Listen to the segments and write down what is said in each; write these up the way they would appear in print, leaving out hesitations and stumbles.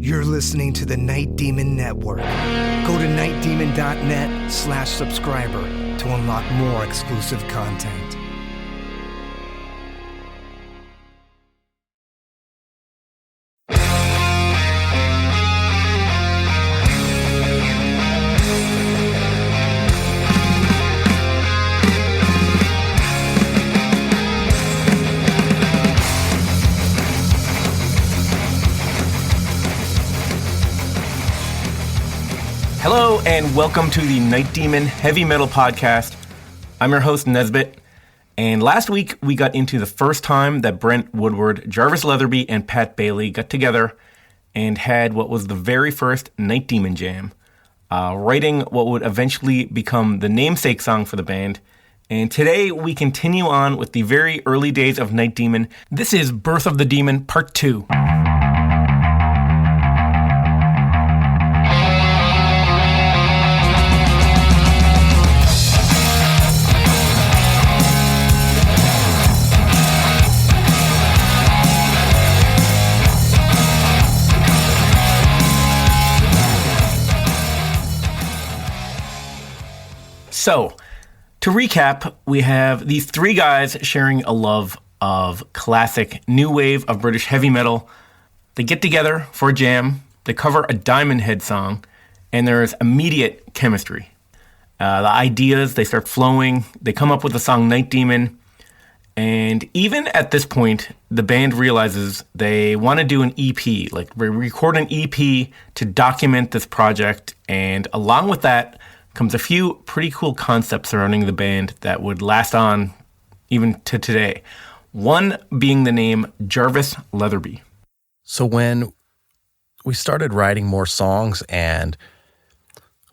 You're listening to the Night Demon Network. Go to nightdemon.net/subscriber to unlock more exclusive content. Hello and welcome to the Night Demon Heavy Metal Podcast. I'm your host, Nesbitt, and last week we got into the first time that Brent Woodward, Jarvis Leatherby, and Pat Bailey got together and had what was the very first Night Demon Jam, writing what would eventually become the namesake song for the band. And today we continue on with the very early days of Night Demon. This is Birth of the Demon Part 2. So, to recap, we have these three guys sharing a love of classic new wave of British heavy metal. They get together for a jam, they cover a Diamond Head song, and there's immediate chemistry. The ideas, they start flowing, they come up with the song Night Demon, and even at this point, the band realizes they want to do an EP, like record an EP to document this project, and along with that comes a few pretty cool concepts surrounding the band that would last on even to today. One being the name Jarvis Leatherby. So when we started writing more songs and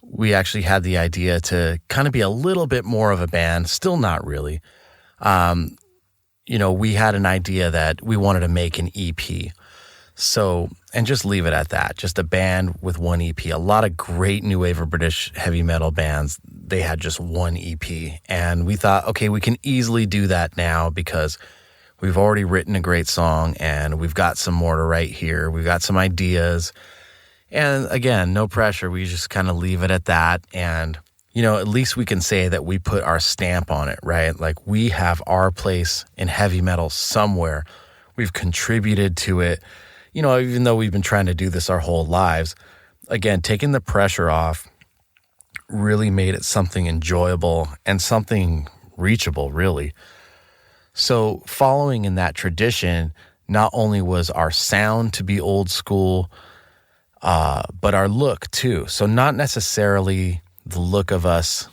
we actually had the idea to kind of be a little bit more of a band, still not really, we had an idea that we wanted to make an EP. So, and just leave it at that, just a band with one EP. A lot of great new wave of British heavy metal bands, they had just one EP. And we thought, okay, we can easily do that now because we've already written a great song and we've got some more to write here. We've got some ideas. And again, no pressure. We just kind of leave it at that. And, at least we can say that we put our stamp on it, right? Like we have our place in heavy metal somewhere. We've contributed to it. Even though we've been trying to do this our whole lives, again, taking the pressure off really made it something enjoyable and something reachable, really. So following in that tradition, not only was our sound to be old school, but our look too. So not necessarily the look of us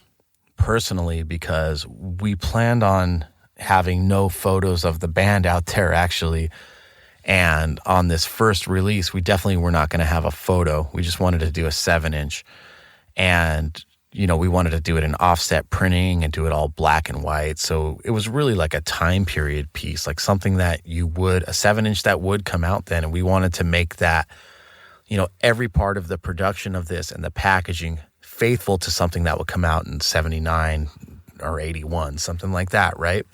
personally, because we planned on having no photos of the band out there actually. And on this first release, we definitely were not going to have a photo. We just wanted to do a 7-inch. And, we wanted to do it in offset printing and do it all black and white. So it was really like a time period piece, like something that a 7-inch that would come out then. And we wanted to make that, every part of the production of this and the packaging faithful to something that would come out in 79 or 81, something like that, right?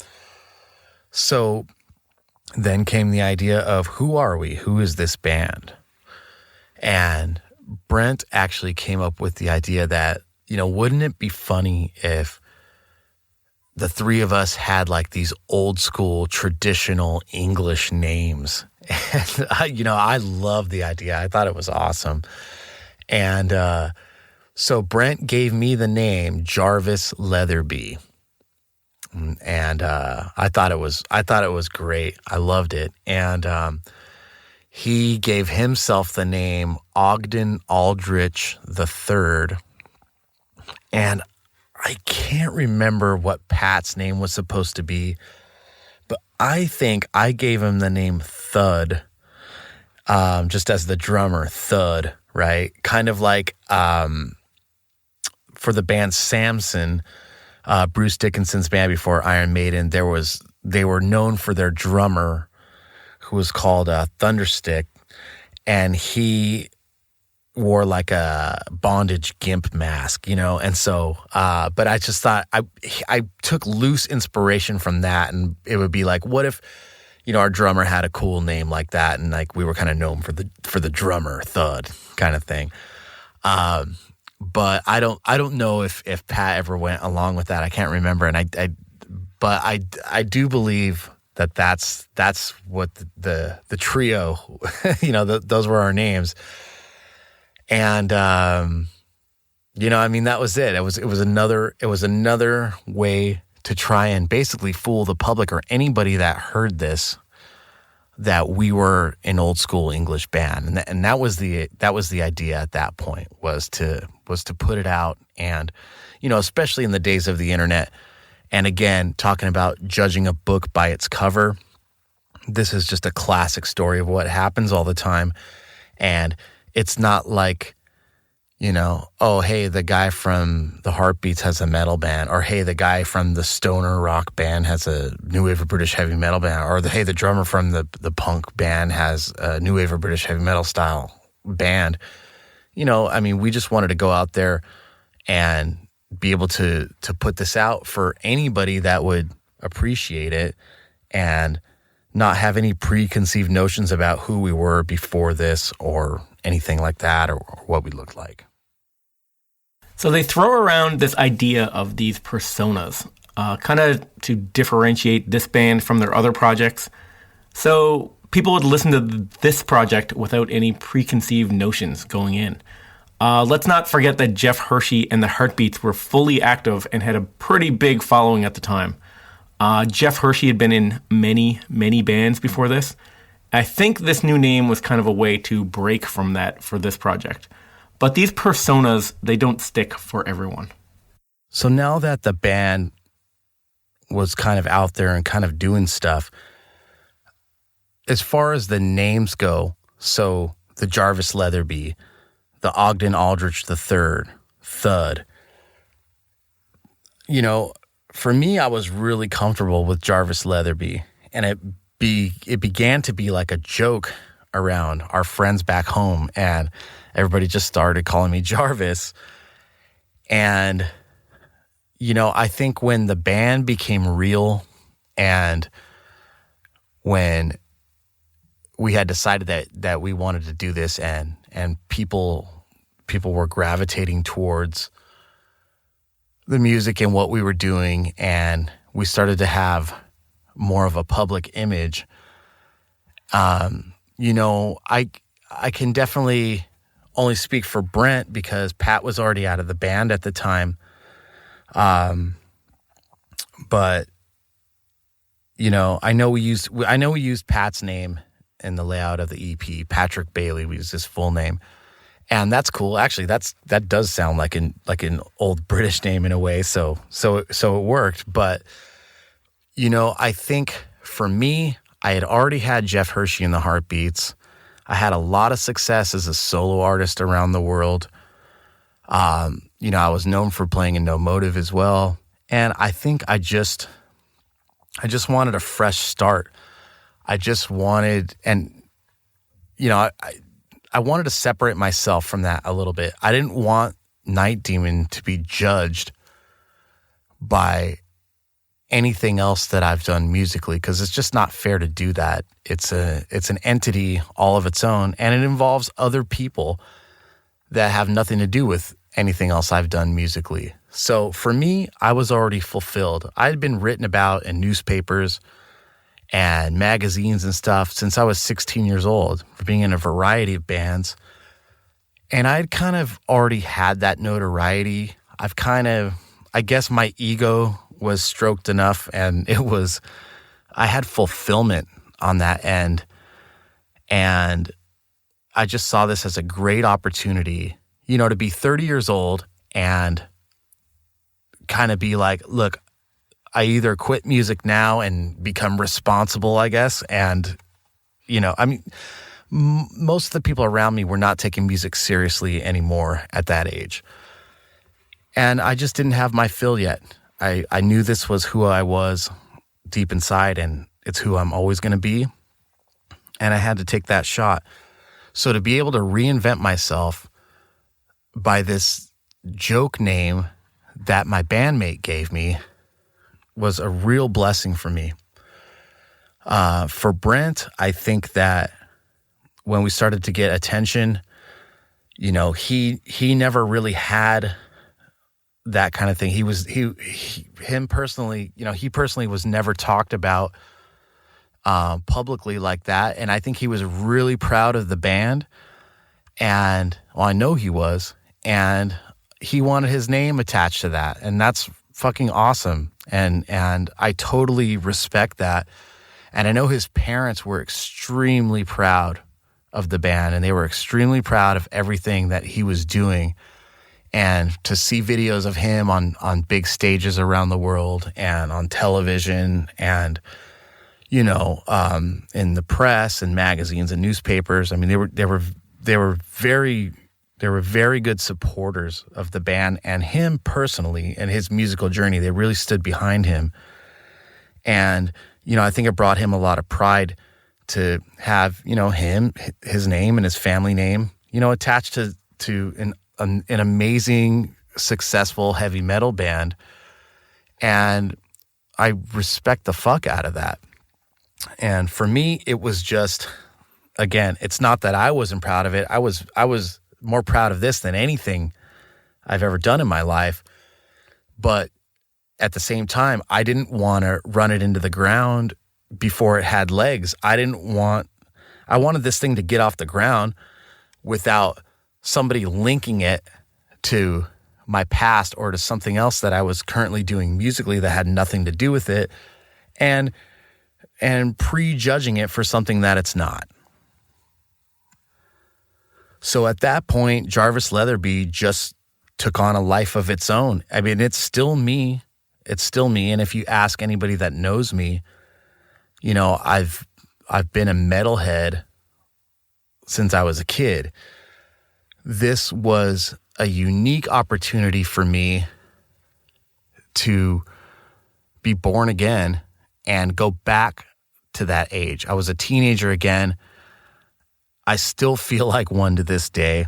So then came the idea of who are we? Who is this band? And Brent actually came up with the idea that, wouldn't it be funny if the three of us had like these old school traditional English names? And, I love the idea. I thought it was awesome. And so Brent gave me the name Jarvis Leatherby. And I thought it was great. I loved it. And he gave himself the name Ogden Aldrich III. And I can't remember what Pat's name was supposed to be, but I think I gave him the name Thud, just as the drummer, Thud, right? Kind of like for the band Samson, Bruce Dickinson's band before Iron Maiden, they were known for their drummer, who was called Thunderstick, and he wore like a bondage gimp mask, and so, but I just thought I took loose inspiration from that, and it would be like, what if, our drummer had a cool name like that, and like we were kind of known for the drummer Thud kind of thing. But I don't know if Pat ever went along with that. I can't remember, and I do believe that's what the trio, those were our names, and that was it. It was another way to try and basically fool the public or anybody that heard this that we were an old school English band, and that was the idea at that point, was to put it out, and especially in the days of the internet. And again, talking about judging a book by its cover, this is just a classic story of what happens all the time. And it's not like, oh, hey, the guy from the Heartbeats has a metal band, or hey, the guy from the stoner rock band has a new wave of British heavy metal band, or hey, the drummer from the punk band has a new wave of British heavy metal style band. We just wanted to go out there and be able to put this out for anybody that would appreciate it and not have any preconceived notions about who we were before this or anything like that, or what we looked like. So they throw around this idea of these personas, kind of to differentiate this band from their other projects. So people would listen to this project without any preconceived notions going in. Let's not forget that Jeff Hershey and the Heartbeats were fully active and had a pretty big following at the time. Jeff Hershey had been in many, many bands before this. I think this new name was kind of a way to break from that for this project. But these personas, they don't stick for everyone. So now that the band was kind of out there and kind of doing stuff, as far as the names go, so the Jarvis Leatherby, the Ogden Aldrich III, Thud. For me, I was really comfortable with Jarvis Leatherby, and it began to be like a joke around our friends back home, and everybody just started calling me Jarvis. And I think when the band became real, and when we had decided that we wanted to do this, and people were gravitating towards the music and what we were doing, and we started to have more of a public image. I can definitely only speak for Brent because Pat was already out of the band at the time. But I know we used Pat's name in the layout of the EP. Patrick Bailey, we used his full name. And that's cool. Actually, that does sound like an old British name in a way. So it worked. But I think for me, I had already had Jeff Hershey in the Heartbeats. I had a lot of success as a solo artist around the world. I was known for playing in No Motive as well. And I think I just wanted a fresh start. I just wanted, and I wanted to separate myself from that a little bit. I didn't want Night Demon to be judged by anything else that I've done musically, because it's just not fair to do that. It's an entity all of its own, and it involves other people that have nothing to do with anything else I've done musically. So for me, I was already fulfilled. I had been written about in newspapers and magazines and stuff since I was 16 years old for being in a variety of bands. And I'd kind of already had that notoriety. I guess my ego was stroked enough, and I had fulfillment on that end. And I just saw this as a great opportunity, to be 30 years old and kind of be like, look, I either quit music now and become responsible, I guess. And, most of the people around me were not taking music seriously anymore at that age. And I just didn't have my fill yet. I knew this was who I was deep inside, and it's who I'm always going to be. And I had to take that shot. So to be able to reinvent myself by this joke name that my bandmate gave me was a real blessing for me. For Brent, I think that when we started to get attention, you know, he never really had that kind of thing. Him personally, you know, he personally was never talked about publicly like that. And I think he was really proud of the band. And well, I know he was. And he wanted his name attached to that. And that's fucking awesome. And I totally respect that. And I know his parents were extremely proud of the band, and they were extremely proud of everything that he was doing. And to see videos of him on big stages around the world and on television and, you know, in the press and magazines and newspapers, I mean, they were very good supporters of the band and him personally and his musical journey. They really stood behind him. And, you know, I think it brought him a lot of pride to have, you know, his name and his family name, you know, attached to an amazing, successful heavy metal band. And I respect the fuck out of that. And for me, it was just, again, it's not that I wasn't proud of it. I was more proud of this than anything I've ever done in my life. But at the same time, I didn't want to run it into the ground before it had legs. I wanted this thing to get off the ground without somebody linking it to my past or to something else that I was currently doing musically that had nothing to do with it, and prejudging it for something that it's not. So at that point, Jarvis Leatherby just took on a life of its own. I mean, it's still me. It's still me. And if you ask anybody that knows me, you know, I've been a metalhead since I was a kid. This was a unique opportunity for me to be born again and go back to that age. I was a teenager again. I still feel like one to this day.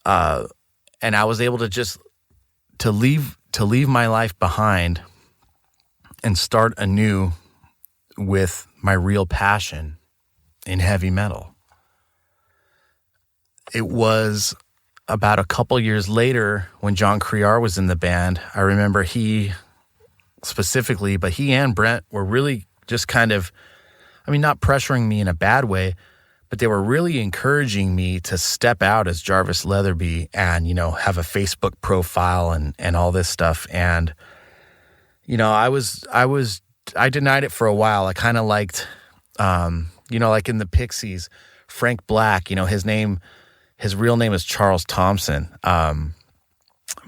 And I was able to leave my life behind and start anew with my real passion in heavy metal. It was about a couple years later when John Criar was in the band. I remember he specifically, but he and Brent were really just kind of, I mean, not pressuring me in a bad way, but they were really encouraging me to step out as Jarvis Leatherby and, you know, have a Facebook profile and all this stuff. And, you know, I denied it for a while. I kind of liked, you know, like in the Pixies, Frank Black, you know, his real name is Charles Thompson.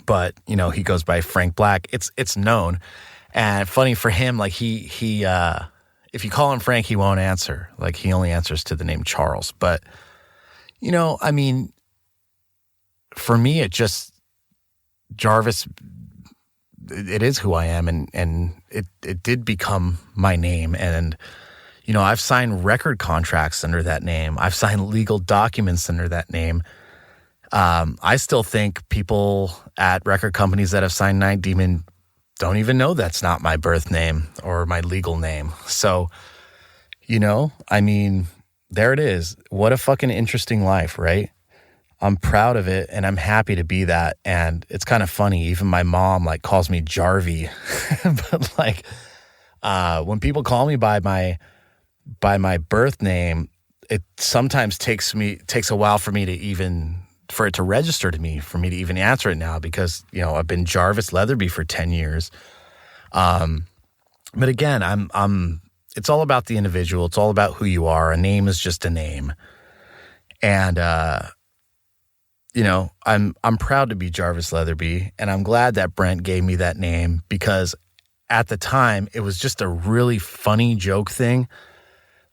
But, you know, he goes by Frank Black. It's known. And funny for him, like he if you call him Frank, he won't answer. Like he only answers to the name Charles. But, you know, I mean, for me, Jarvis, it is who I am, and it did become my name. And, you know, I've signed record contracts under that name. I've signed legal documents under that name. I still think people at record companies that have signed Night Demon don't even know that's not my birth name or my legal name. So, you know, I mean, there it is. What a fucking interesting life, right? I'm proud of it, and I'm happy to be that. And it's kind of funny. Even my mom like calls me Jarvie, but like when people call me by my birth name, it sometimes takes a while for it to register to me, for me to even answer it now, because, you know, I've been Jarvis Leatherby for 10 years. But again, it's all about the individual. It's all about who you are. A name is just a name. And, you know, I'm proud to be Jarvis Leatherby, and I'm glad that Brent gave me that name, because at the time it was just a really funny joke thing.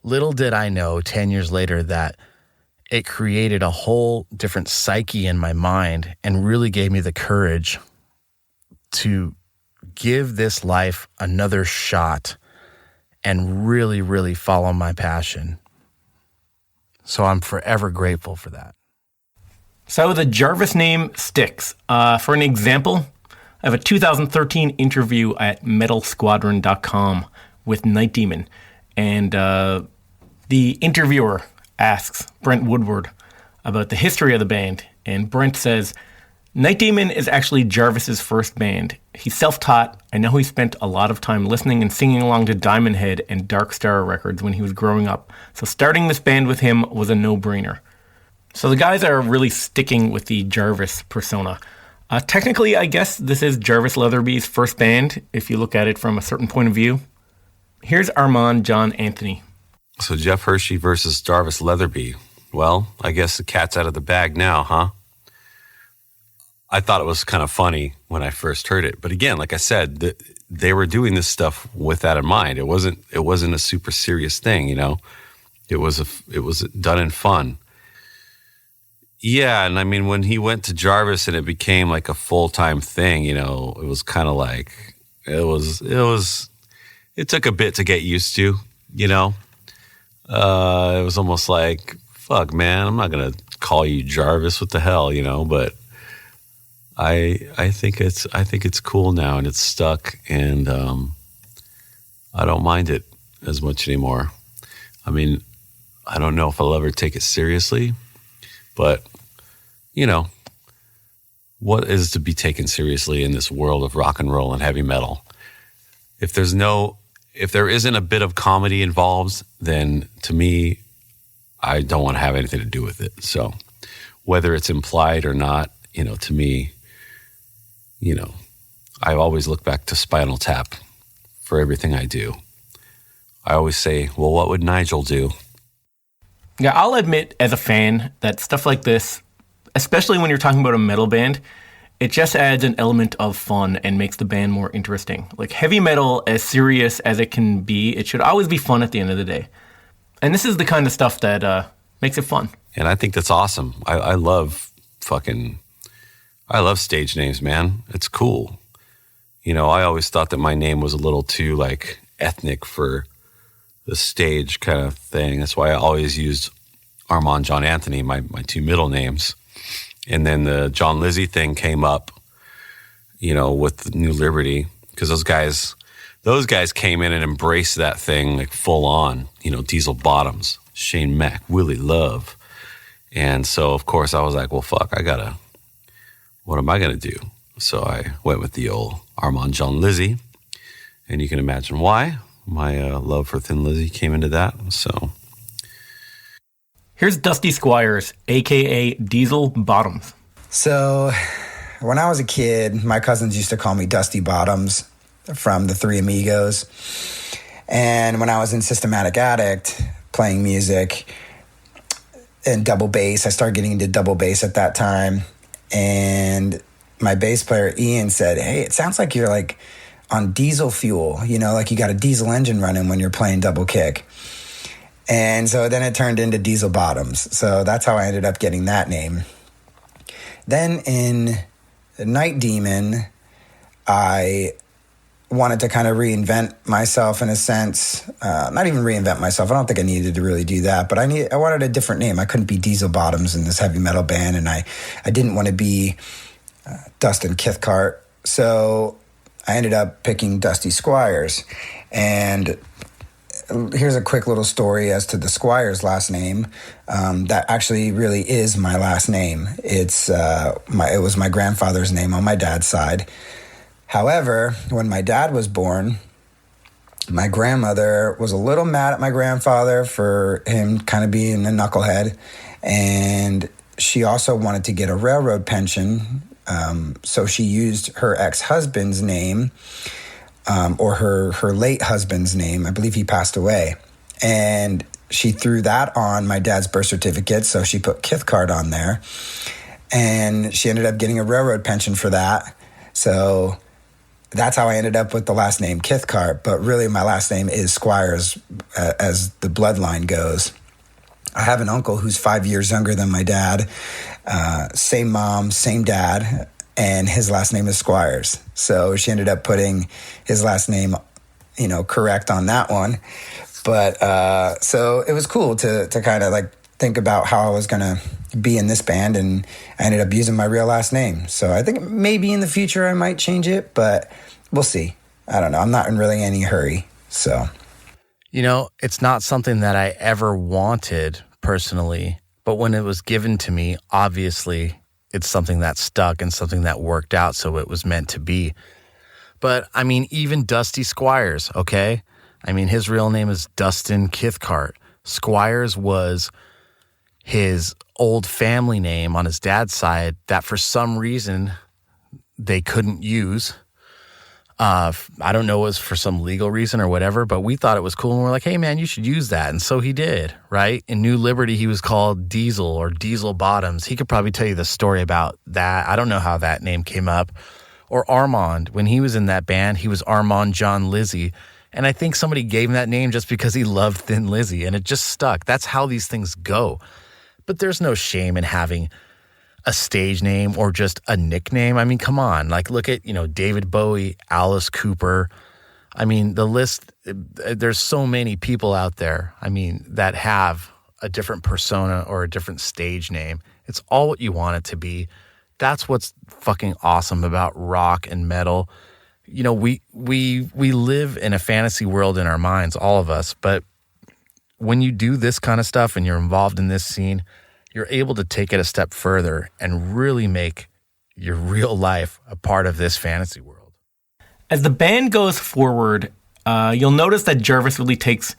Little did I know 10 years later that it created a whole different psyche in my mind and really gave me the courage to give this life another shot and really, really follow my passion. So I'm forever grateful for that. So the Jarvis name sticks. For an example, I have a 2013 interview at metalsquadron.com with Night Demon. And the interviewer asks Brent Woodward about the history of the band. And Brent says, Night Demon is actually Jarvis's first band. He's self-taught. I know he spent a lot of time listening and singing along to Diamond Head and Dark Star records when he was growing up. So starting this band with him was a no-brainer. So the guys are really sticking with the Jarvis persona. Technically, I guess this is Jarvis Leatherby's first band, if you look at it from a certain point of view. Here's Armand John Anthony. So Jeff Hershey versus Jarvis Leatherby. Well, I guess the cat's out of the bag now, huh? I thought it was kind of funny when I first heard it. But again, like I said, they were doing this stuff with that in mind. It wasn't a super serious thing, you know? It was done in fun. Yeah, and I mean, when he went to Jarvis and it became like a full-time thing, you know, it was kind of like, it took a bit to get used to, you know? It was almost like, fuck, man, I'm not going to call you Jarvis, what the hell, you know? But I think it's cool now and it's stuck, and I don't mind it as much anymore. I mean, I don't know if I'll ever take it seriously, but, you know, what is to be taken seriously in this world of rock and roll and heavy metal? If there isn't a bit of comedy involved, then to me, I don't want to have anything to do with it. So whether it's implied or not, you know, to me, you know, I always look back to Spinal Tap for everything I do. I always say, well, what would Nigel do? Yeah, I'll admit as a fan that stuff like this, especially when you're talking about a metal band, it just adds an element of fun and makes the band more interesting. Like heavy metal, as serious as it can be, it should always be fun at the end of the day. And this is the kind of stuff that makes it fun. And I think that's awesome. I love stage names, man. It's cool. You know, I always thought that my name was a little too like ethnic for the stage kind of thing. That's why I always used Armand John Anthony, my two middle names. And then the John Lizzie thing came up, you know, with New Liberty, because those guys came in and embraced that thing like full on, you know, Diesel Bottoms, Shane Mack, Willie Love. And so, of course, I was like, well, fuck, what am I going to do? So I went with the old Armand John Lizzie, and you can imagine why. My love for Thin Lizzy came into that, so. Here's Dusty Squires, a.k.a. Diesel Bottoms. So when I was a kid, my cousins used to call me Dusty Bottoms from the Three Amigos. And when I was in Systematic Addict playing music and double bass, I started getting into double bass at that time. And my bass player, Ian, said, hey, it sounds like you're like on diesel fuel, you know, like you got a diesel engine running when you're playing double kick. And so then it turned into Diesel Bottoms. So that's how I ended up getting that name. Then in Night Demon, I wanted to kind of reinvent myself in a sense. Not even reinvent myself. I don't think I needed to really do that, but I wanted a different name. I couldn't be Diesel Bottoms in this heavy metal band, and I didn't want to be Dustin Cathcart. So I ended up picking Dusty Squires. And here's a quick little story as to the Squires last name. That actually really is my last name. It was my grandfather's name on my dad's side. However, when my dad was born, my grandmother was a little mad at my grandfather for him kind of being a knucklehead. And she also wanted to get a railroad pension. So she used her ex-husband's name, or her late husband's name. I believe he passed away. And she threw that on my dad's birth certificate, so she put Cathcart on there. And she ended up getting a railroad pension for that. So that's how I ended up with the last name Cathcart. But really, my last name is Squires, as the bloodline goes. I have an uncle who's 5 years younger than my dad. Same mom, same dad. And his last name is Squires. So she ended up putting his last name, you know, correct on that one. But so it was cool to kind of like think about how I was going to be in this band, and I ended up using my real last name. So I think maybe in the future I might change it, but we'll see. I don't know. I'm not in really any hurry. So It's not something that I ever wanted personally, but when it was given to me, obviously it's something that stuck and something that worked out, so it was meant to be. But, even Dusty Squires, okay? His real name is Dustin Kithcart. Squires was his old family name on his dad's side that for some reason they couldn't use. I don't know, it was for some legal reason or whatever, but we thought it was cool. And we're like, hey, man, you should use that. And so he did, right? In New Liberty, he was called Diesel or Diesel Bottoms. He could probably tell you the story about that. I don't know how that name came up. Or Armand. When he was in that band, he was Armand John Lizzy. And I think somebody gave him that name just because he loved Thin Lizzy. And it just stuck. That's how these things go. But there's no shame in having a stage name or just a nickname. Come on. Like, look at, David Bowie, Alice Cooper. The list, there's so many people out there, that have a different persona or a different stage name. It's all what you want it to be. That's what's fucking awesome about rock and metal. We live in a fantasy world in our minds, all of us, but when you do this kind of stuff and you're involved in this scene, you're able to take it a step further and really make your real life a part of this fantasy world. As the band goes forward, you'll notice that Jarvis really takes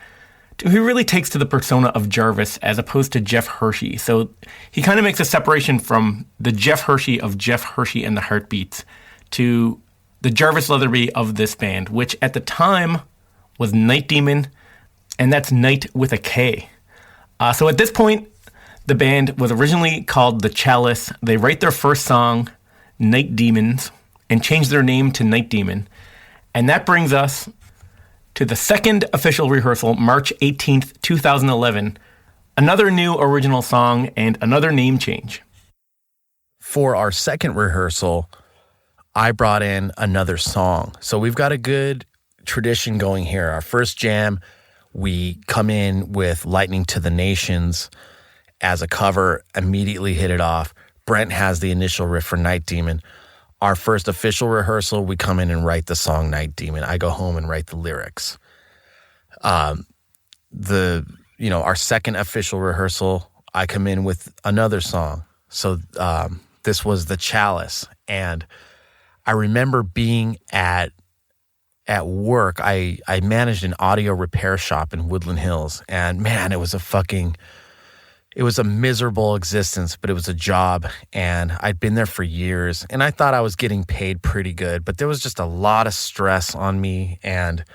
to the persona of Jarvis as opposed to Jeff Hershey. So he kind of makes a separation from the Jeff Hershey of Jeff Hershey and the Heartbeats to the Jarvis Leatherby of this band, which at the time was Night Demon, and that's Night with a K. So at this point, the band was originally called The Chalice. They write their first song, Night Demons, and change their name to Night Demon. And that brings us to the second official rehearsal, March 18th, 2011. Another new original song and another name change. For our second rehearsal, I brought in another song. So we've got a good tradition going here. Our first jam, we come in with Lightning to the Nations as a cover, immediately hit it off. Brent has the initial riff for Night Demon. Our first official rehearsal, we come in and write the song Night Demon. I go home and write the lyrics. Our second official rehearsal, I come in with another song. So this was The Chalice. And I remember being at work. I managed an audio repair shop in Woodland Hills. And man, it was a miserable existence, but it was a job, and I'd been there for years, and I thought I was getting paid pretty good, but there was just a lot of stress on me, and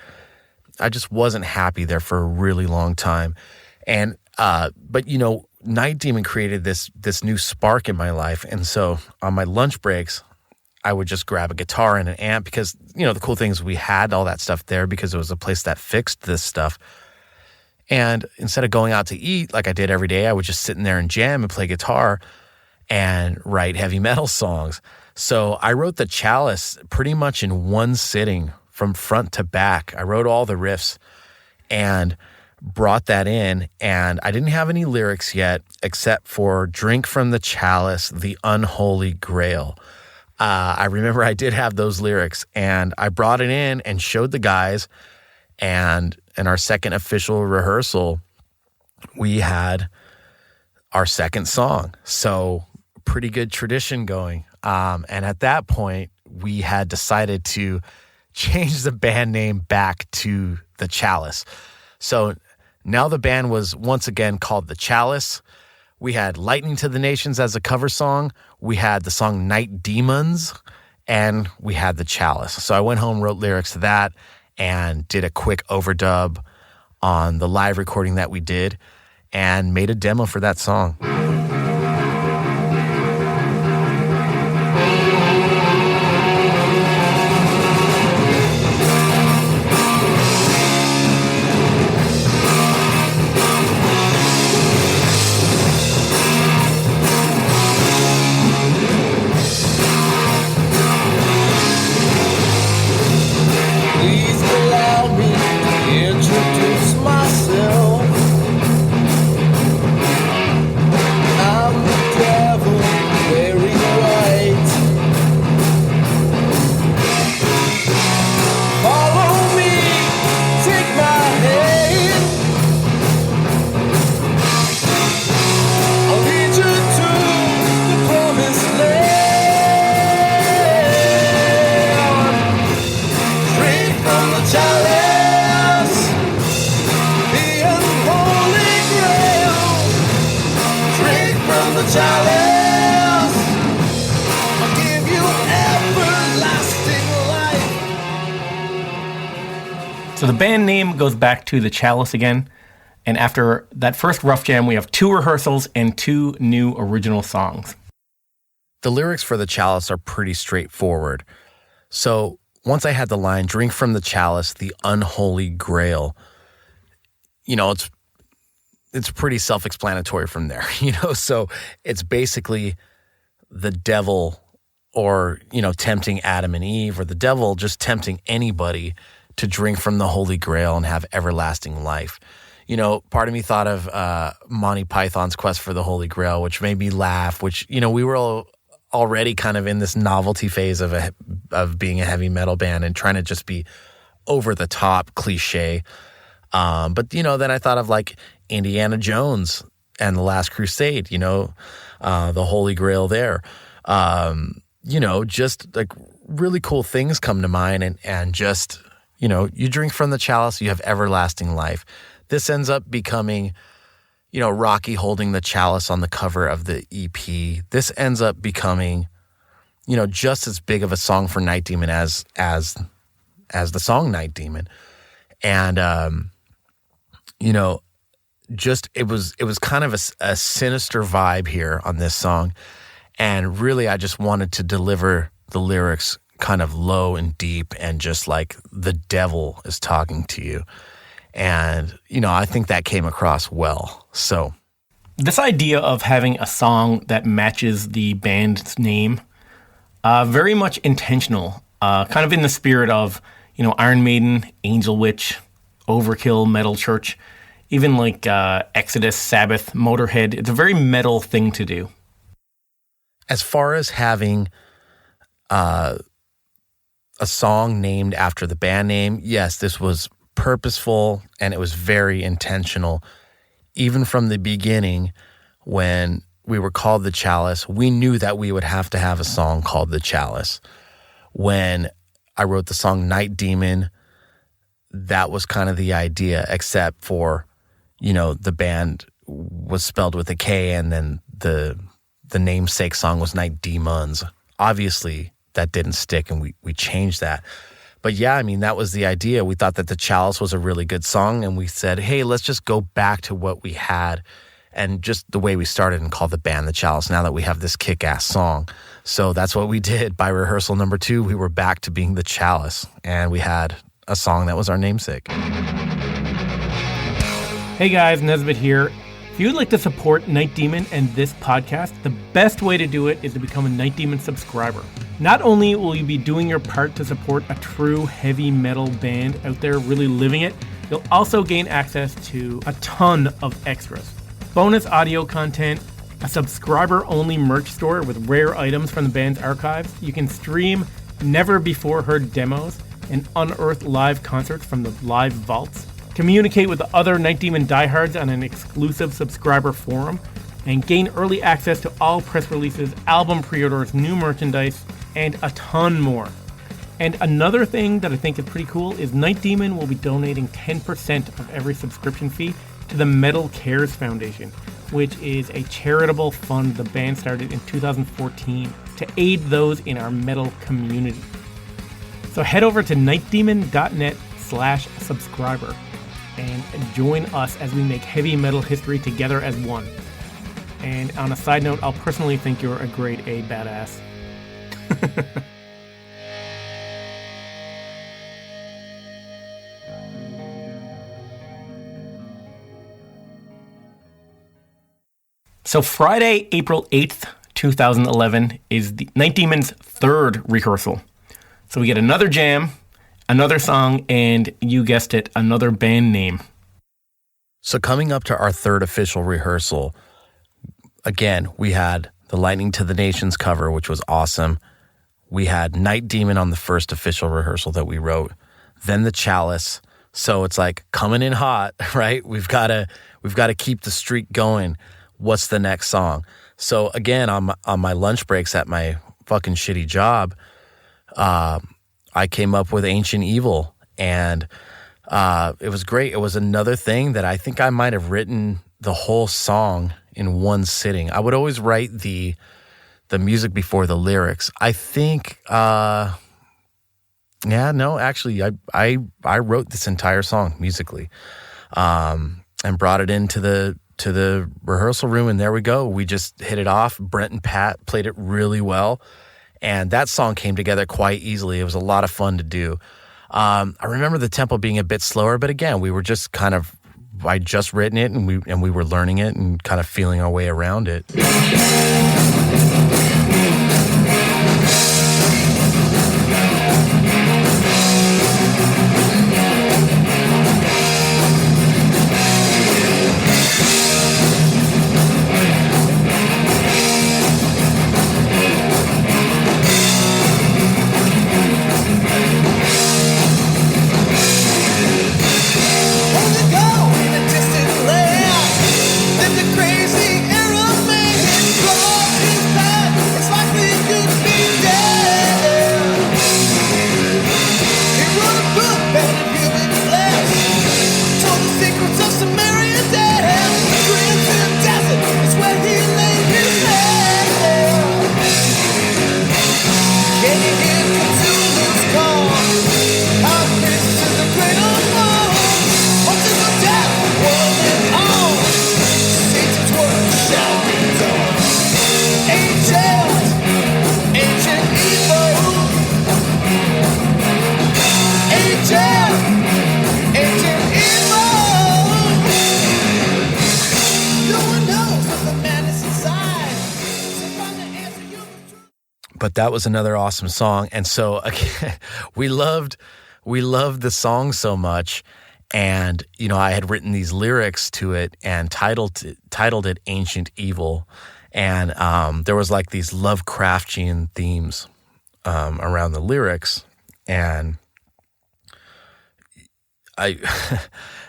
I just wasn't happy there for a really long time. And but Night Demon created this new spark in my life, and so on my lunch breaks, I would just grab a guitar and an amp because the cool thing is we had all that stuff there because it was a place that fixed this stuff. And instead of going out to eat like I did every day, I would just sit in there and jam and play guitar and write heavy metal songs. So I wrote The Chalice pretty much in one sitting from front to back. I wrote all the riffs and brought that in. And I didn't have any lyrics yet except for Drink from the Chalice, the Unholy Grail. I remember I did have those lyrics, and I brought it in and showed the guys. And in our second official rehearsal, we had our second song. So pretty good tradition going. And at that point, we had decided to change the band name back to The Chalice. So now the band was once again called The Chalice. We had Lightning to the Nations as a cover song. We had the song Night Demons, and we had The Chalice. So I went home, wrote lyrics to that, and did a quick overdub on the live recording that we did and made a demo for that song. Introduce myself. chalice. I'll give you everlasting life. So the band name goes back to the Chalice again. And after that first rough jam, we have 2 rehearsals and 2 new original songs. The lyrics for the Chalice are pretty straightforward. So once I had the line, drink from the chalice, the unholy grail, it's pretty self-explanatory from there, So it's basically the devil or, tempting Adam and Eve, or the devil just tempting anybody to drink from the Holy Grail and have everlasting life. Part of me thought of Monty Python's Quest for the Holy Grail, which made me laugh, which, we were already kind of in this novelty phase of being a heavy metal band and trying to just be over the top cliche. But then I thought of like Indiana Jones and the Last Crusade, the Holy Grail there. Just like really cool things come to mind and just, you drink from the chalice, you have everlasting life. This ends up becoming, Rocky holding the chalice on the cover of the EP. This ends up becoming, just as big of a song for Night Demon as the song Night Demon. And, just it was kind of a sinister vibe here on this song. And really, I just wanted to deliver the lyrics kind of low and deep and just like the devil is talking to you. And, I think that came across well. So this idea of having a song that matches the band's name, very much intentional, kind of in the spirit of, Iron Maiden, Angel Witch, Overkill, Metal Church, even like Exodus, Sabbath, Motorhead. It's a very metal thing to do. As far as having a song named after the band name, yes, this was purposeful and it was very intentional. Even from the beginning, when we were called the Chalice, we knew that we would have to have a song called the Chalice. When I wrote the song Night Demon, that was kind of the idea, except for, the band was spelled with a K and then the namesake song was Night Demons. Obviously, that didn't stick and we changed that. But yeah, that was the idea. We thought that the Chalice was a really good song and we said, hey, let's just go back to what we had and just the way we started and call the band the Chalice now that we have this kick-ass song. So that's what we did. By rehearsal number 2, we were back to being the Chalice and we had a song that was our namesake. Hey guys, Nesbitt here. If you would like to support Night Demon and this podcast, the best way to do it is to become a Night Demon subscriber. Not only will you be doing your part to support a true heavy metal band out there really living it, you'll also gain access to a ton of extras. Bonus audio content, a subscriber-only merch store with rare items from the band's archives. You can stream never-before-heard demos and unearth live concerts from the live vaults. Communicate with the other Night Demon diehards on an exclusive subscriber forum, and gain early access to all press releases, album pre-orders, new merchandise, and a ton more. And another thing that I think is pretty cool is Night Demon will be donating 10% of every subscription fee to the Metal Cares Foundation, which is a charitable fund the band started in 2014 to aid those in our metal community. So head over to nightdemon.net/subscriber and join us as we make heavy metal history together as one. And on a side note, I'll personally think you're a grade A badass. So Friday, April 8th, 2011 is the Night Demon's 3rd rehearsal. So we get another jam, another song, and you guessed it, another band name. So coming up to our 3rd official rehearsal, again, we had the Lightning to the Nations cover, which was awesome. We had Night Demon on the first official rehearsal that we wrote, then the Chalice. So it's like coming in hot, right? We've got to keep the streak going. What's the next song? So again, on my lunch breaks at my fucking shitty job, I came up with Ancient Evil, and it was great. It was another thing that I think I might have written the whole song in one sitting. I would always write the music before the lyrics. I think, actually, I wrote this entire song musically, and brought it into the rehearsal room, and there we go. We just hit it off. Brent and Pat played it really well, and that song came together quite easily. It was a lot of fun to do. I remember the tempo being a bit slower, but again, we were just I just written it, and we were learning it and kind of feeling our way around it. But that was another awesome song. And so again, we loved the song so much. And, I had written these lyrics to it and titled it Ancient Evil. And there was like these Lovecraftian themes around the lyrics. And I,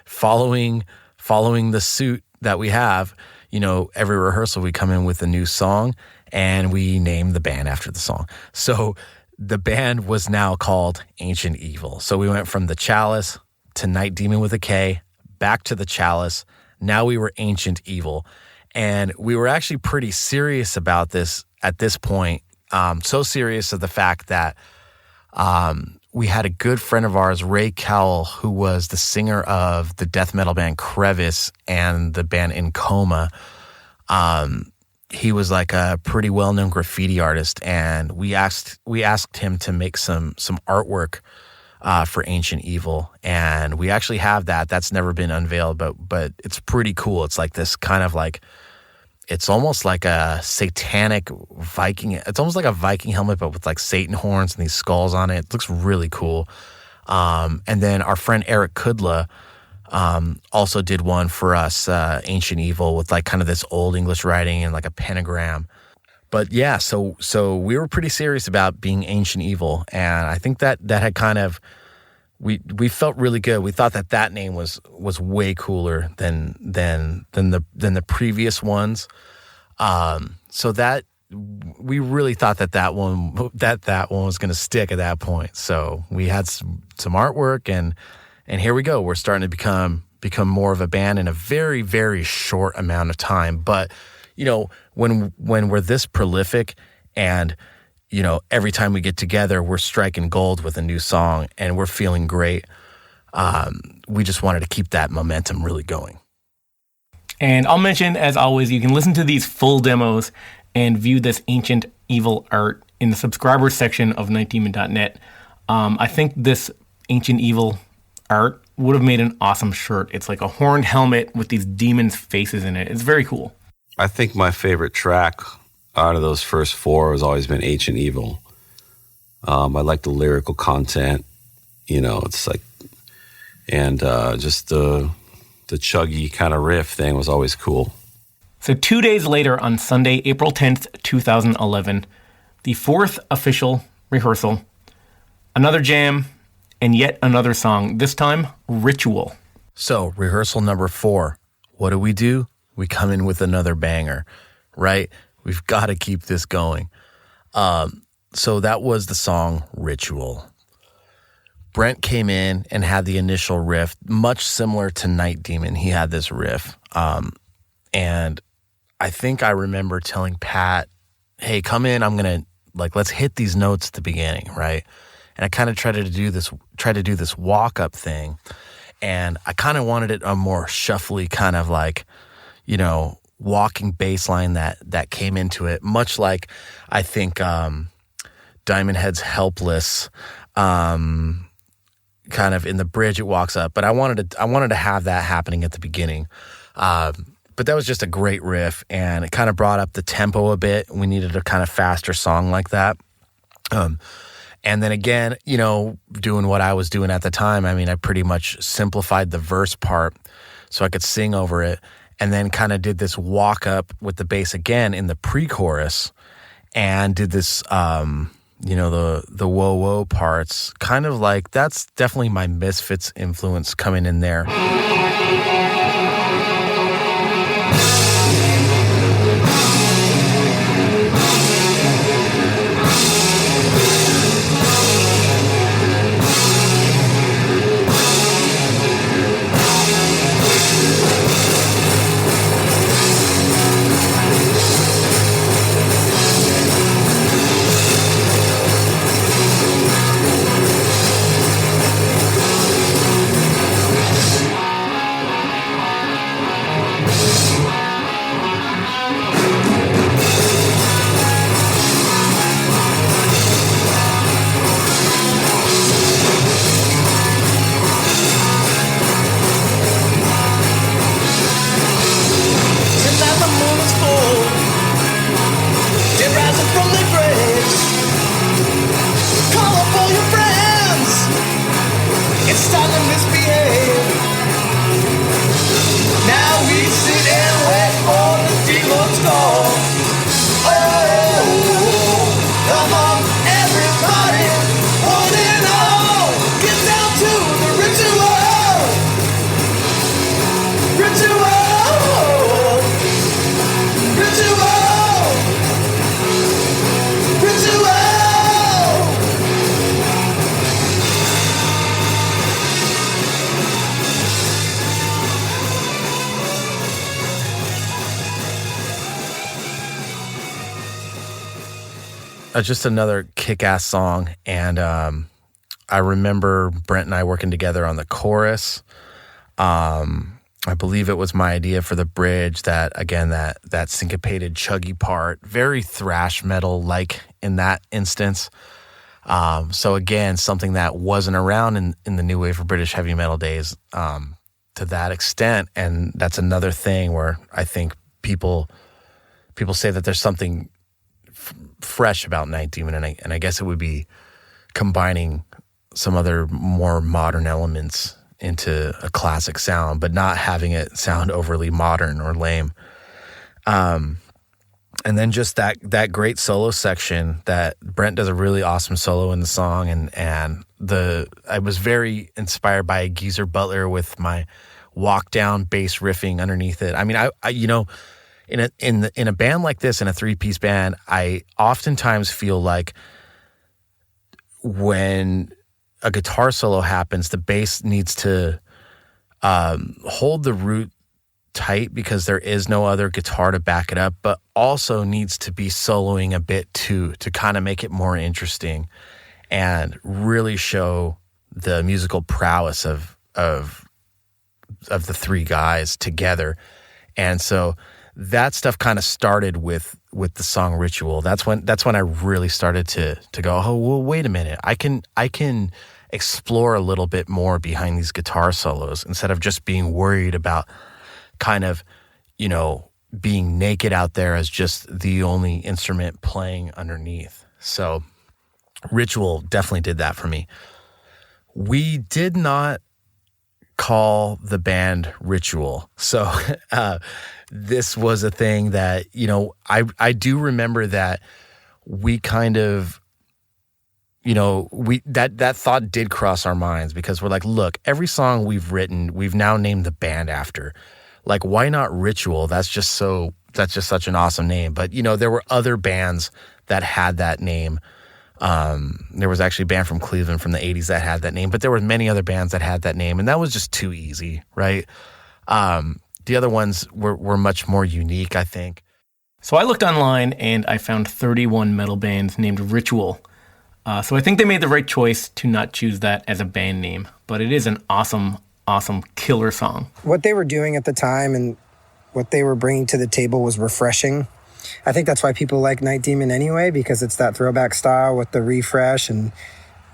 following the suit that we have, every rehearsal we come in with a new song, and we named the band after the song. So the band was now called Ancient Evil. So we went from the Chalice to Night Demon with a K, back to the Chalice. Now we were Ancient Evil. And we were actually pretty serious about this at this point. So serious of the fact that we had a good friend of ours, Ray Cowell, who was the singer of the death metal band Crevice and the band In Coma. He was like a pretty well-known graffiti artist, and we asked him to make some artwork for Ancient Evil, and we actually have that. That's never been unveiled, but it's pretty cool. It's like this kind of like, it's almost like a satanic Viking. It's almost like a Viking helmet, but with like Satan horns and these skulls on it. It looks really cool. And then our friend Eric Kudla also did one for us, Ancient Evil, with like kind of this old English writing and like a pentagram. But yeah, so we were pretty serious about being Ancient Evil, and I think that had kind of, we felt really good. We thought that name was way cooler than the previous ones. So that we really thought that one was going to stick at that point. So we had some artwork, and here we go. We're starting to become more of a band in a very, very short amount of time. But, when we're this prolific and, every time we get together, we're striking gold with a new song and we're feeling great. We just wanted to keep that momentum really going. And I'll mention, as always, you can listen to these full demos and view this Ancient Evil art in the subscribers section of nightdemon.net. I think this Ancient Evil art would have made an awesome shirt. It's like a horned helmet with these demons' faces in it. It's very cool. I think my favorite track out of those first four has always been Ancient Evil. I like the lyrical content, it's like, and just the chuggy kind of riff thing was always cool. So 2 days later, on Sunday, April 10th, 2011, the fourth official rehearsal, another jam, and yet another song, this time Ritual. So rehearsal number 4, what do? We come in with another banger, right? We've got to keep this going. So that was the song Ritual. Brent came in and had the initial riff, much similar to Night Demon. He had this riff. And I think I remember telling Pat, hey, come in, I'm going to, let's hit these notes at the beginning, right? And I kind of tried to do this walk-up thing. And I kind of wanted it a more shuffly kind of walking bass line that came into it, much like I think Diamond Head's Helpless, kind of in the bridge it walks up. But I wanted to have that happening at the beginning. But that was just a great riff, and it kind of brought up the tempo a bit. We needed a kind of faster song like that. And then again, doing what I was doing at the time, I mean, I pretty much simplified the verse part so I could sing over it, and then kind of did this walk up with the bass again in the pre-chorus, and did this, the whoa whoa parts, kind of like, that's definitely my Misfits influence coming in there. Just another kick-ass song, and I remember Brent and I working together on the chorus. I believe it was my idea for the bridge, that syncopated, chuggy part, very thrash metal-like in that instance. So again, something that wasn't around in the new wave of British heavy metal days to that extent, and that's another thing where I think people say that there's something fresh about Night Demon, and I guess it would be combining some other more modern elements into a classic sound, but not having it sound overly modern or lame. And then just that great solo section that Brent does a really awesome solo in the song, and I was very inspired by Geezer Butler with my walk down bass riffing underneath it. I mean, I in a band like this, in a 3-piece band, I oftentimes feel like when a guitar solo happens, the bass needs to hold the root tight because there is no other guitar to back it up, but also needs to be soloing a bit too, to kind of make it more interesting and really show the musical prowess of the three guys together. And so that stuff kind of started with the song Ritual. That's when I really started to go, oh, well, wait a minute. I can explore a little bit more behind these guitar solos instead of just being worried about kind of, being naked out there as just the only instrument playing underneath. So Ritual definitely did that for me. We did not call the band Ritual. So this was a thing that, I do remember that we kind of, that thought did cross our minds, because we're like, look, every song we've written, we've now named the band after. Like, why not Ritual? That's just such an awesome name. But, there were other bands that had that name. There was actually a band from Cleveland from the 80s that had that name, but there were many other bands that had that name, and that was just too easy, right? The other ones were much more unique, I think. So I looked online and I found 31 metal bands named Ritual. So I think they made the right choice to not choose that as a band name, but it is an awesome, awesome killer song. What they were doing at the time and what they were bringing to the table was refreshing. I think that's why people like Night Demon anyway, because it's that throwback style with the refresh and,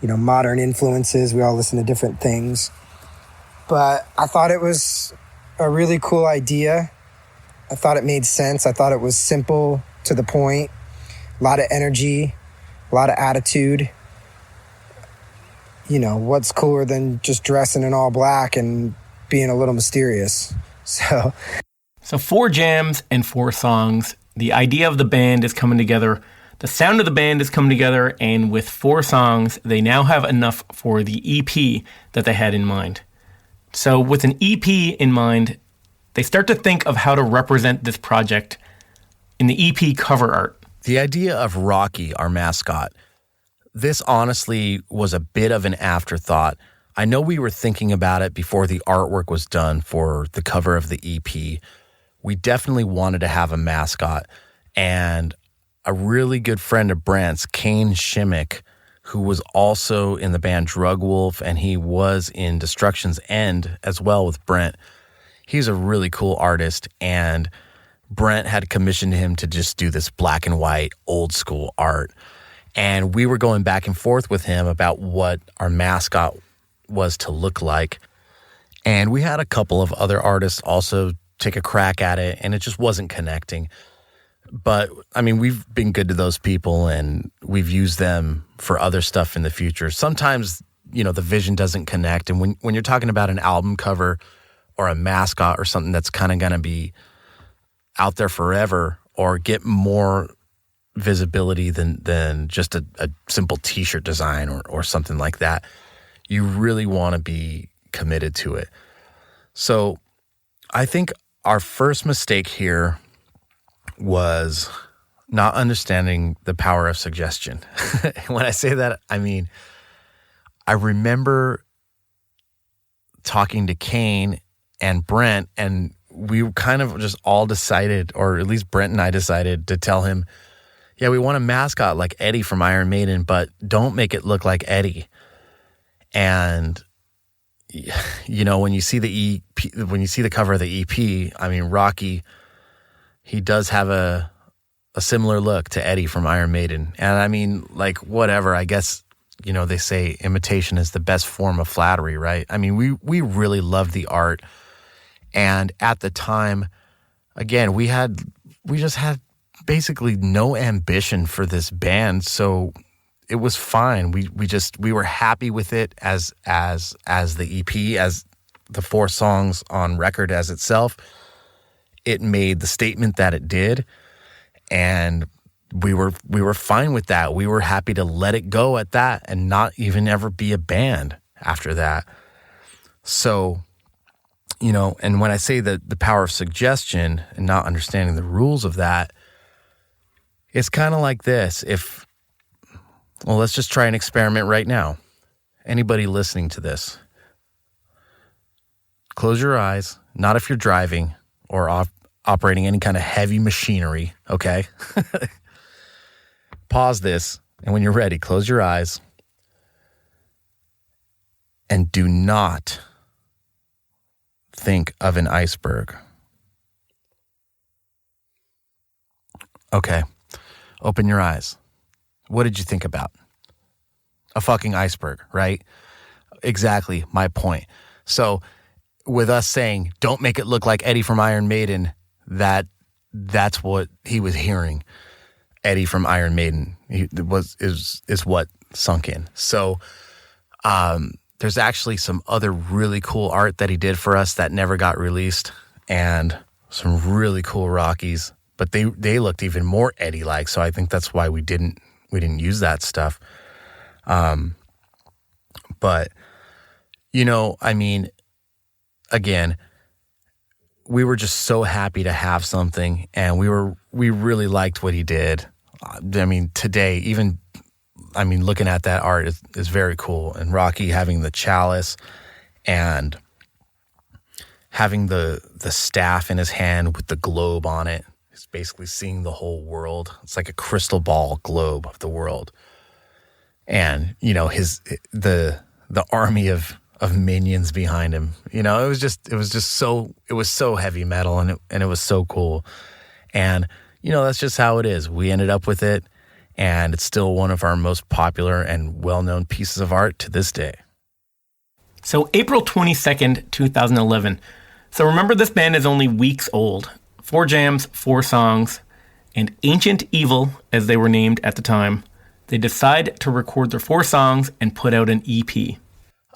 modern influences. We all listen to different things. But I thought it was a really cool idea. I thought it made sense. I thought it was simple, to the point, a lot of energy, a lot of attitude. What's cooler than just dressing in all black and being a little mysterious? So 4 jams and 4 songs. The idea of the band is coming together. The sound of the band is coming together. And with 4 songs, they now have enough for the EP that they had in mind. So with an EP in mind, they start to think of how to represent this project in the EP cover art. The idea of Rocky, our mascot, this honestly was a bit of an afterthought. I know we were thinking about it before the artwork was done for the cover of the EP. We definitely wanted to have a mascot. And a really good friend of Brent's, Kane Shimmick, who was also in the band Drug Wolf, and he was in Destruction's End as well with Brent. He's a really cool artist, and Brent had commissioned him to just do this black and white, old school art. And we were going back and forth with him about what our mascot was to look like. And we had a couple of other artists also take a crack at it, and it just wasn't connecting. But, we've been good to those people, and we've used them for other stuff in the future. Sometimes, the vision doesn't connect. And when you're talking about an album cover or a mascot or something that's kind of going to be out there forever or get more visibility than just a simple t-shirt design or something like that, you really want to be committed to it. So I think our first mistake here was not understanding the power of suggestion. When I say that, I remember talking to Kane and Brent, and we kind of just all decided, or at least Brent and I decided, to tell him, yeah, we want a mascot like Eddie from Iron Maiden, but don't make it look like Eddie. And when you see the EP, when you see the cover of the EP, Rocky, he does have a similar look to Eddie from Iron Maiden. And whatever, I guess, they say imitation is the best form of flattery, right? We really loved the art. And at the time, again, we just had basically no ambition for this band, so it was fine. We were happy with it as the EP, as the 4 songs on record as itself. It made the statement that it did, and we were fine with that. We were happy to let it go at that and not even ever be a band after that. So, and when I say that the power of suggestion and not understanding the rules of that, it's kind of like this. Let's just try an experiment right now. Anybody listening to this, close your eyes, not if you're driving or operating any kind of heavy machinery, okay? Pause this, and when you're ready, close your eyes. And do not think of an iceberg. Okay, open your eyes. What did you think about? A fucking iceberg, right? Exactly my point. So with us saying, don't make it look like Eddie from Iron Maiden, that's what he was hearing. Eddie from Iron Maiden is what sunk in. So there's actually some other really cool art that he did for us that never got released, and some really cool Rockies, but they looked even more Eddie-like. So I think that's why we didn't use that stuff. But again, we were just so happy to have something, and we really liked what he did. Today, even, looking at that art is very cool. And Rocky having the chalice and having the staff in his hand with the globe on it. He's basically seeing the whole world. It's like a crystal ball globe of the world. And, you know, the army of minions behind him. You know, it was so heavy metal, and it was so cool. And, you know, that's just how it is. We ended up with it, and it's still one of our most popular and well-known pieces of art to this day. So April 22nd, 2011. So remember, this band is only weeks old. 4 jams, 4 songs, and Ancient Evil, as they were named at the time, they decide to record their 4 songs and put out an EP.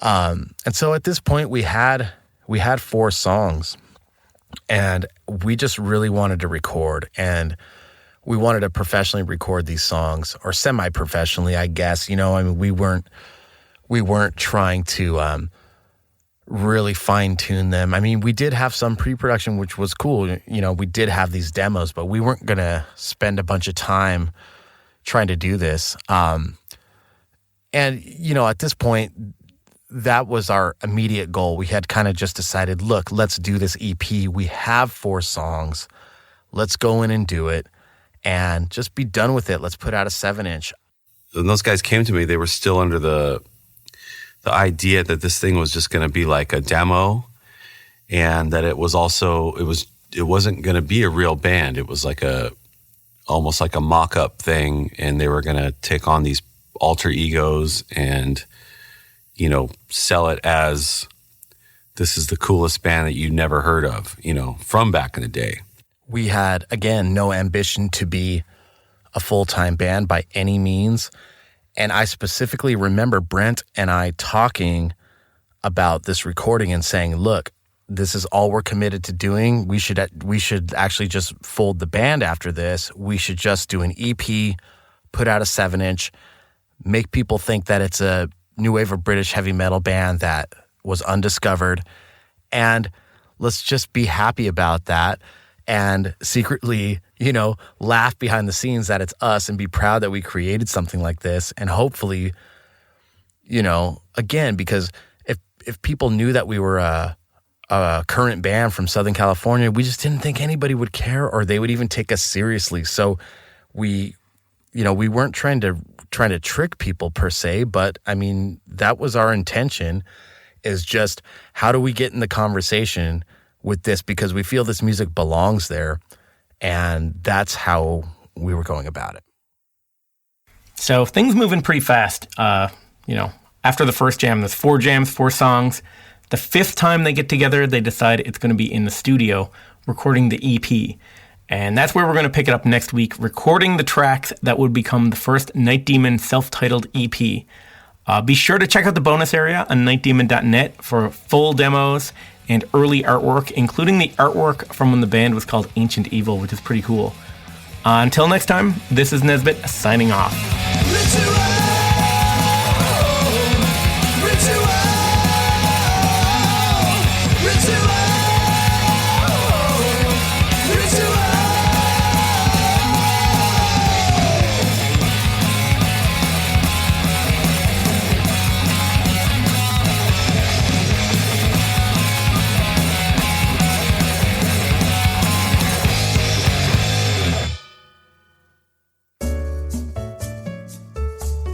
And so at this point, we had 4 songs, and we just really wanted to record, and we wanted to professionally record these songs, or semi-professionally, I guess. You know, I mean, we weren't trying to really fine-tune them. I mean, we did have some pre-production, which was cool. You know, we did have these demos, but we weren't going to spend a bunch of time trying to do this. And, you know, at this point, that was our immediate goal. We had kind of just decided, look, let's do this EP. We have 4 songs. Let's go in and do it and just be done with it. Let's put out a 7-inch. When those guys came to me, they were still under the idea that this thing was just going to be like a demo, and that it wasn't going to be a real band. It was like almost like a mock-up thing, and they were going to take on these alter egos and, you know, sell it as this is the coolest band that you never heard of, you know, from back in the day. We had, again, no ambition to be a full-time band by any means. And I specifically remember Brent and I talking about this recording and saying, look, this is all we're committed to doing. We should actually just fold the band after this. We should just do an EP, put out a 7-inch, make people think that it's a new wave of British heavy metal band that was undiscovered. And let's just be happy about that. And secretly, you know, laugh behind the scenes that it's us and be proud that we created something like this. And hopefully, you know, again, because if people knew that we were a current band from Southern California, we just didn't think anybody would care or they would even take us seriously. So we weren't trying to trick people per se, but I mean, that was our intention, is just how do we get in the conversation with this, because we feel this music belongs there, and that's how we were going about it. So things moving pretty fast. You know, after the first jam, there's 4 jams, 4 songs. The 5th time they get together, they decide it's going to be in the studio recording the EP. And that's where we're going to pick it up next week, recording the tracks that would become the first Night Demon self-titled EP. Be sure to check out the bonus area on nightdemon.net for full demos and early artwork, including the artwork from when the band was called Ancient Evil, which is pretty cool. Until next time, this is Nesbitt signing off.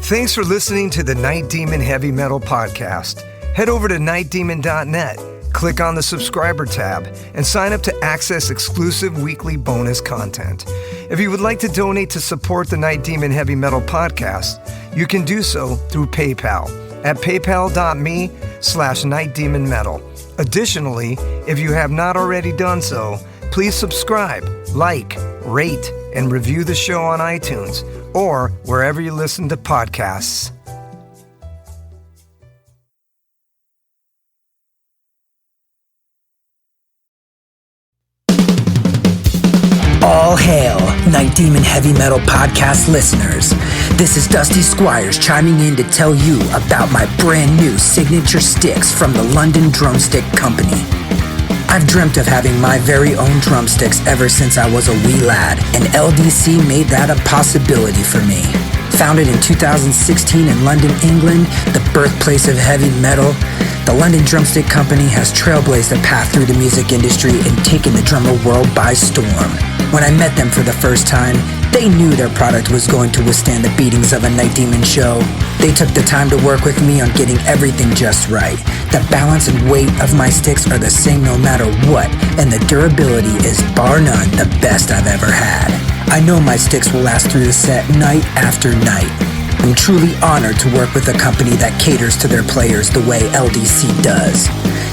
Thanks for listening to the Night Demon Heavy Metal Podcast. Head over to nightdemon.net, click on the subscriber tab, and sign up to access exclusive weekly bonus content. If you would like to donate to support the Night Demon Heavy Metal Podcast, you can do so through PayPal at paypal.me/nightdemonmetal. Additionally, if you have not already done so, please subscribe, like, rate, and review the show on iTunes or wherever you listen to podcasts. All hail, Night Demon Heavy Metal Podcast listeners. This is Dusty Squires chiming in to tell you about my brand new signature sticks from the London Drumstick Company. I've dreamt of having my very own drumsticks ever since I was a wee lad, and LDC made that a possibility for me. Founded in 2016 in London, England, the birthplace of heavy metal, the London Drumstick Company has trailblazed a path through the music industry and taken the drummer world by storm. When I met them for the first time, they knew their product was going to withstand the beatings of a Night Demon show. They took the time to work with me on getting everything just right. The balance and weight of my sticks are the same no matter what, and the durability is bar none the best I've ever had. I know my sticks will last through the set night after night. I'm truly honored to work with a company that caters to their players the way LDC does.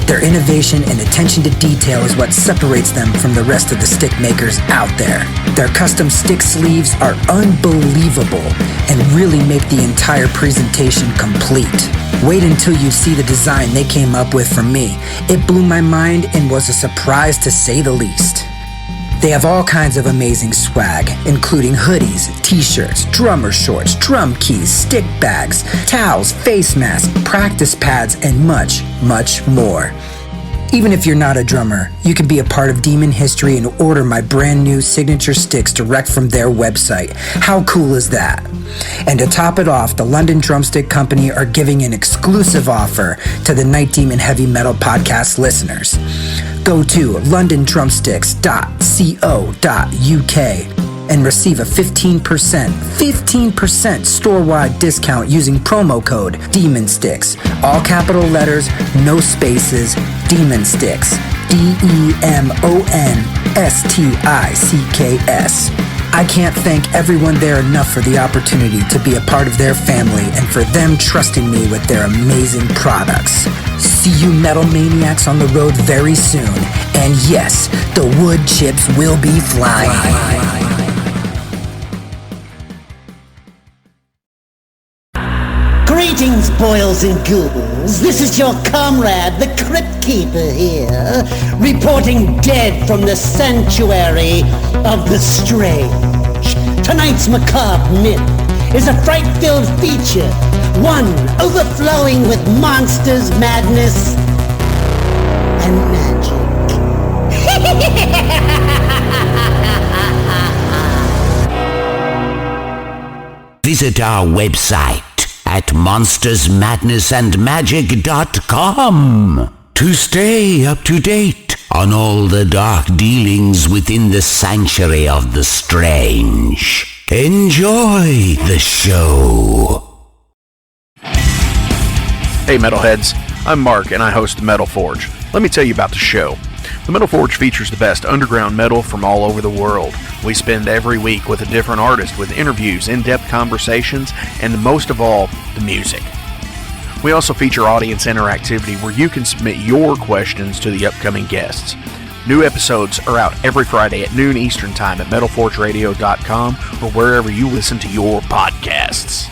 Their innovation and attention to detail is what separates them from the rest of the stick makers out there. Their custom stick sleeves are unbelievable and really make the entire presentation complete. Wait until you see the design they came up with for me. It blew my mind and was a surprise to say the least. They have all kinds of amazing swag, including hoodies, t-shirts, drummer shorts, drum keys, stick bags, towels, face masks, practice pads, and much, much more. Even if you're not a drummer, you can be a part of Demon history and order my brand new signature sticks direct from their website. How cool is that? And to top it off, the London Drumstick Company are giving an exclusive offer to the Night Demon Heavy Metal Podcast listeners. Go to londondrumsticks.co.uk and receive a 15% store-wide discount using promo code DEMONSTICKS. All capital letters, no spaces, Demon Sticks. DEMONSTICKS. I can't thank everyone there enough for the opportunity to be a part of their family and for them trusting me with their amazing products. See you metal maniacs on the road very soon. And yes, the wood chips will be flying. Greetings, boils and ghouls. This is your comrade, the Crypt Keeper here, reporting dead from the sanctuary of the strange. Tonight's macabre myth is a fright-filled feature, one overflowing with monsters, madness, and magic. Visit our website at monstersmadnessandmagic.com to stay up to date on all the dark dealings within the sanctuary of the strange. Enjoy the show. Hey Metalheads, I'm Mark and I host Metal Forge. Let me tell you about the show. The Metal Forge features the best underground metal from all over the world. We spend every week with a different artist with interviews, in-depth conversations, and most of all, the music. We also feature audience interactivity where you can submit your questions to the upcoming guests. New episodes are out every Friday at noon Eastern Time at metalforgeradio.com or wherever you listen to your podcasts.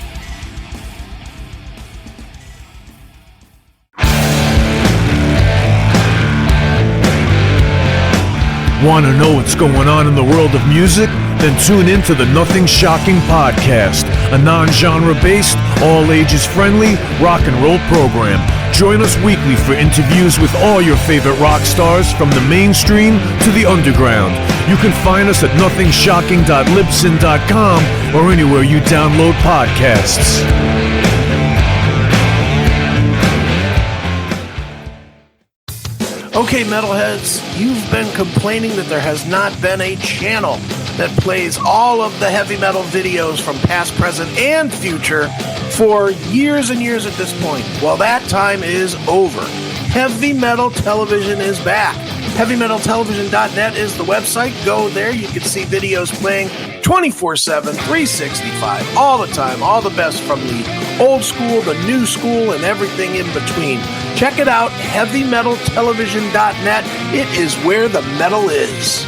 Want to know what's going on in the world of music? Then tune in to the Nothing Shocking podcast, a non-genre based, all-ages friendly rock and roll program. Join us weekly for interviews with all your favorite rock stars from the mainstream to the underground. You can find us at nothingshocking.libsyn.com or anywhere you download podcasts. Okay, metalheads, you've been complaining that there has not been a channel that plays all of the heavy metal videos from past, present, and future for years and years at this point. Well, that time is over. Heavy Metal Television is back. HeavyMetalTelevision.net is the website. Go there. You can see videos playing 24/7, 365, all the time, all the best from the old school, the new school, and everything in between. Check it out, HeavyMetalTelevision.net. It is where the metal is.